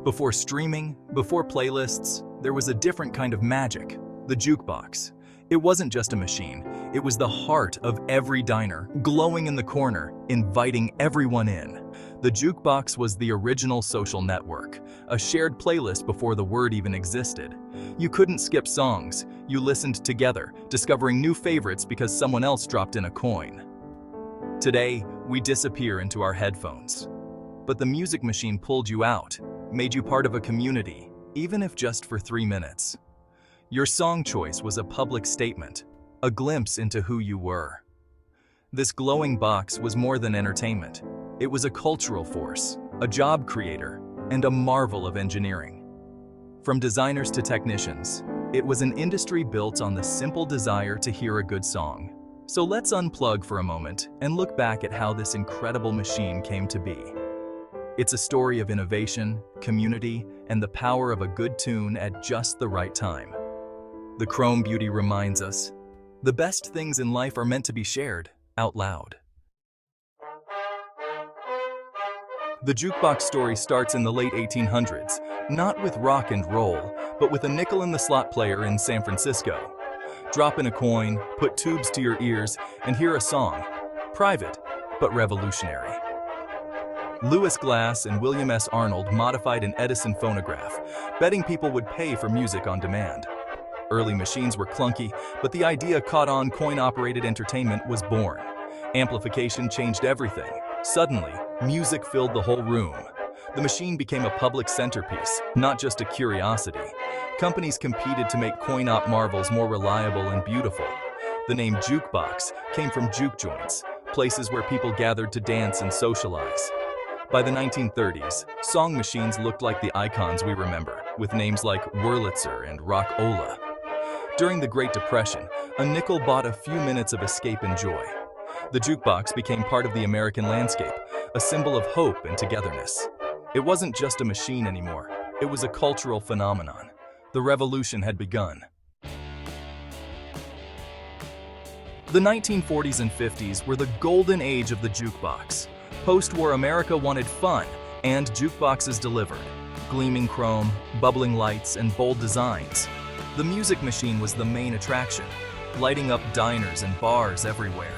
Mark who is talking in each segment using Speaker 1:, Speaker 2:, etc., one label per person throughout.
Speaker 1: Before streaming, before playlists, there was a different kind of magic, the jukebox. It wasn't just a machine, it was the heart of every diner, glowing in the corner, inviting everyone in. The jukebox was the original social network, a shared playlist before the word even existed. You couldn't skip songs, you listened together, discovering new favorites because someone else dropped in a coin. Today, we disappear into our headphones. But the music machine pulled you out, made you part of a community, even if just for 3 minutes. Your song choice was a public statement, a glimpse into who you were. This glowing box was more than entertainment. It was a cultural force, a job creator, and a marvel of engineering. From designers to technicians, it was an industry built on the simple desire to hear a good song. So let's unplug for a moment and look back at how this incredible machine came to be. It's a story of innovation, community, and the power of a good tune at just the right time. The Chrome Beauty reminds us, the best things in life are meant to be shared out loud. The jukebox story starts in the late 1800s, not with rock and roll, but with a nickel-in-the-slot player in San Francisco. Drop in a coin, put tubes to your ears, and hear a song. Private, but revolutionary. Lewis Glass and William S. Arnold modified an Edison phonograph, betting people would pay for music on demand. Early machines were clunky, but the idea caught on. Coin-operated entertainment was born. Amplification changed everything. Suddenly, music filled the whole room. The machine became a public centerpiece, not just a curiosity. Companies competed to make coin-op marvels more reliable and beautiful. The name jukebox came from juke joints, places where people gathered to dance and socialize. By the 1930s, song machines looked like the icons we remember, with names like Wurlitzer and Rock-Ola. During the Great Depression, a nickel bought a few minutes of escape and joy. The jukebox became part of the American landscape, a symbol of hope and togetherness. It wasn't just a machine anymore, it was a cultural phenomenon. The revolution had begun. The 1940s and 50s were the golden age of the jukebox. Post-war America wanted fun, and jukeboxes delivered. Gleaming chrome, bubbling lights, and bold designs. The music machine was the main attraction, lighting up diners and bars everywhere.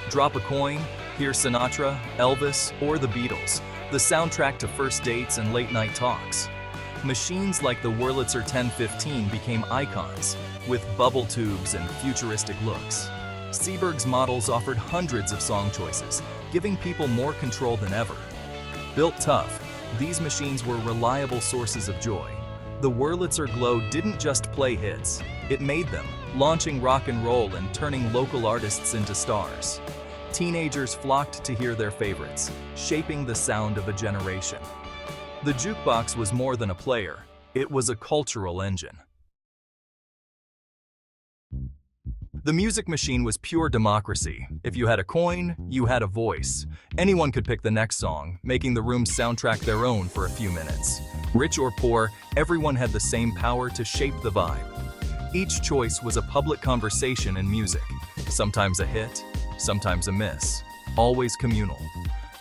Speaker 1: Drop a coin, hear Sinatra, Elvis, or the Beatles, the soundtrack to first dates and late-night talks. Machines like the Wurlitzer 1015 became icons, with bubble tubes and futuristic looks. Seeburg's models offered hundreds of song choices, giving people more control than ever. Built tough, these machines were reliable sources of joy. The Wurlitzer Glow didn't just play hits, it made them, launching rock and roll and turning local artists into stars. Teenagers flocked to hear their favorites, shaping the sound of a generation. The jukebox was more than a player, it was a cultural engine. The music machine was pure democracy. If you had a coin, you had a voice. Anyone could pick the next song, making the room's soundtrack their own for a few minutes. Rich or poor, everyone had the same power to shape the vibe. Each choice was a public conversation in music. Sometimes a hit, sometimes a miss. Always communal.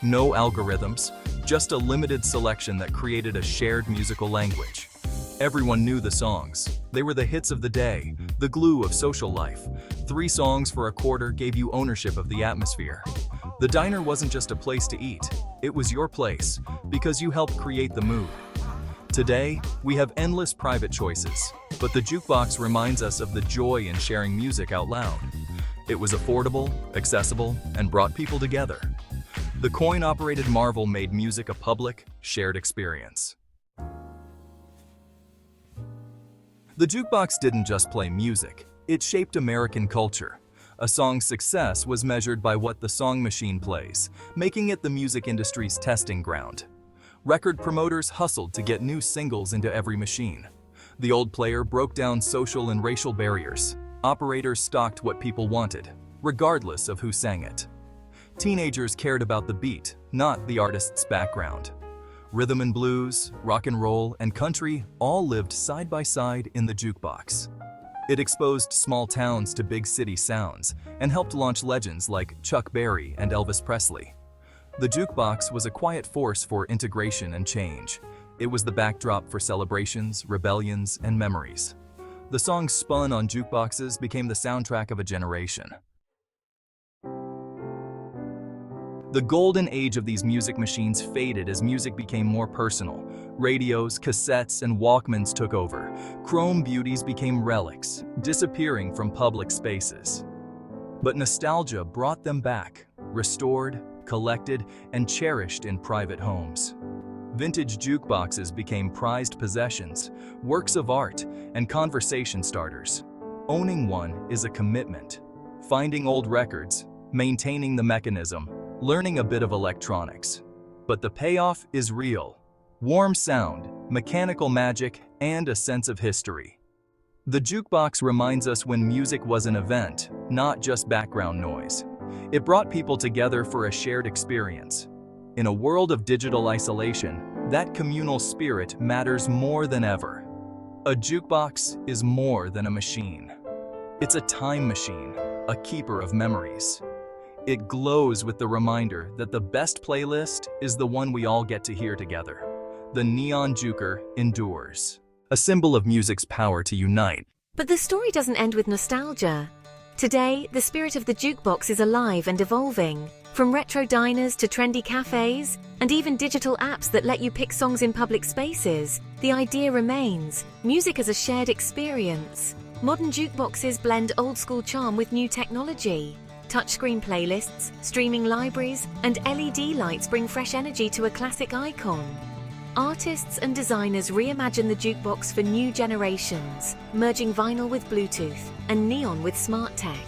Speaker 1: No algorithms, just a limited selection that created a shared musical language. Everyone knew the songs. They were the hits of the day, the glue of social life. 3 songs for a quarter gave you ownership of the atmosphere. The diner wasn't just a place to eat, it was your place, because you helped create the mood. Today, we have endless private choices, but the jukebox reminds us of the joy in sharing music out loud. It was affordable, accessible, and brought people together. The coin-operated marvel made music a public, shared experience. The jukebox didn't just play music, it shaped American culture. A song's success was measured by what the song machine plays, making it the music industry's testing ground. Record promoters hustled to get new singles into every machine. The old player broke down social and racial barriers. Operators stocked what people wanted, regardless of who sang it. Teenagers cared about the beat, not the artist's background. Rhythm and blues, rock and roll, and country all lived side by side in the jukebox. It exposed small towns to big city sounds and helped launch legends like Chuck Berry and Elvis Presley. The jukebox was a quiet force for integration and change. It was the backdrop for celebrations, rebellions, and memories. The songs spun on jukeboxes became the soundtrack of a generation. The golden age of these music machines faded as music became more personal. Radios, cassettes, and Walkmans took over. Chrome beauties became relics, disappearing from public spaces. But nostalgia brought them back, restored, collected, and cherished in private homes. Vintage jukeboxes became prized possessions, works of art, and conversation starters. Owning one is a commitment. Finding old records, maintaining the mechanism, learning a bit of electronics. But the payoff is real. Warm sound, mechanical magic, and a sense of history. The jukebox reminds us when music was an event, not just background noise. It brought people together for a shared experience. In a world of digital isolation, that communal spirit matters more than ever. A jukebox is more than a machine. It's a time machine, a keeper of memories. It glows with the reminder that the best playlist is the one we all get to hear together. The neon juker endures, a symbol of music's power to unite.
Speaker 2: But the story doesn't end with nostalgia. Today, the spirit of the jukebox is alive and evolving. From retro diners to trendy cafes, and even digital apps that let you pick songs in public spaces, the idea remains: music as a shared experience. Modern jukeboxes blend old-school charm with new technology. Touchscreen playlists, streaming libraries, and LED lights bring fresh energy to a classic icon. Artists and designers reimagine the jukebox for new generations, merging vinyl with Bluetooth and neon with smart tech.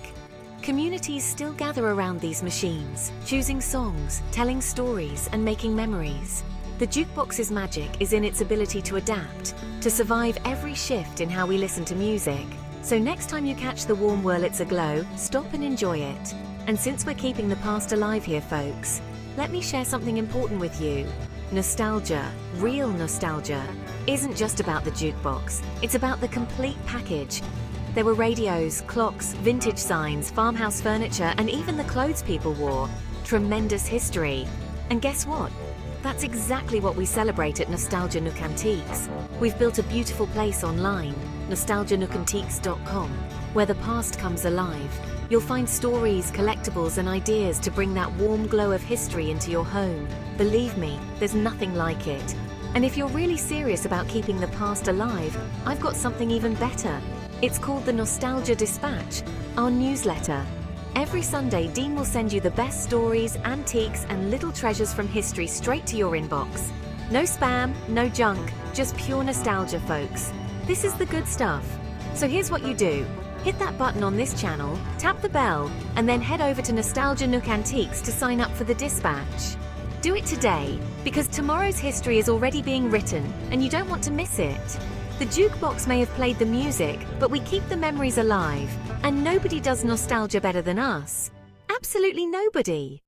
Speaker 2: Communities still gather around these machines, choosing songs, telling stories, and making memories. The jukebox's magic is in its ability to adapt, to survive every shift in how we listen to music. So next time you catch the warm Wurlitzer glow, stop and enjoy it. And since we're keeping the past alive here, folks, let me share something important with you. Nostalgia, real nostalgia, isn't just about the jukebox. It's about the complete package. There were radios, clocks, vintage signs, farmhouse furniture, and even the clothes people wore. Tremendous history. And guess what? That's exactly what we celebrate at Nostalgia Nook Antiques. We've built a beautiful place online, nostalgianookantiques.com, where the past comes alive. You'll find stories, collectibles, and ideas to bring that warm glow of history into your home. Believe me, there's nothing like it. And if you're really serious about keeping the past alive, I've got something even better. It's called the Nostalgia Dispatch, our newsletter. Every Sunday, Dean will send you the best stories, antiques, and little treasures from history straight to your inbox. No spam, no junk, just pure nostalgia, folks. This is the good stuff. So here's what you do. Hit that button on this channel, tap the bell, and then head over to Nostalgia Nook Antiques to sign up for the dispatch. Do it today, because tomorrow's history is already being written, and you don't want to miss it. The jukebox may have played the music, but we keep the memories alive, and nobody does nostalgia better than us. Absolutely nobody.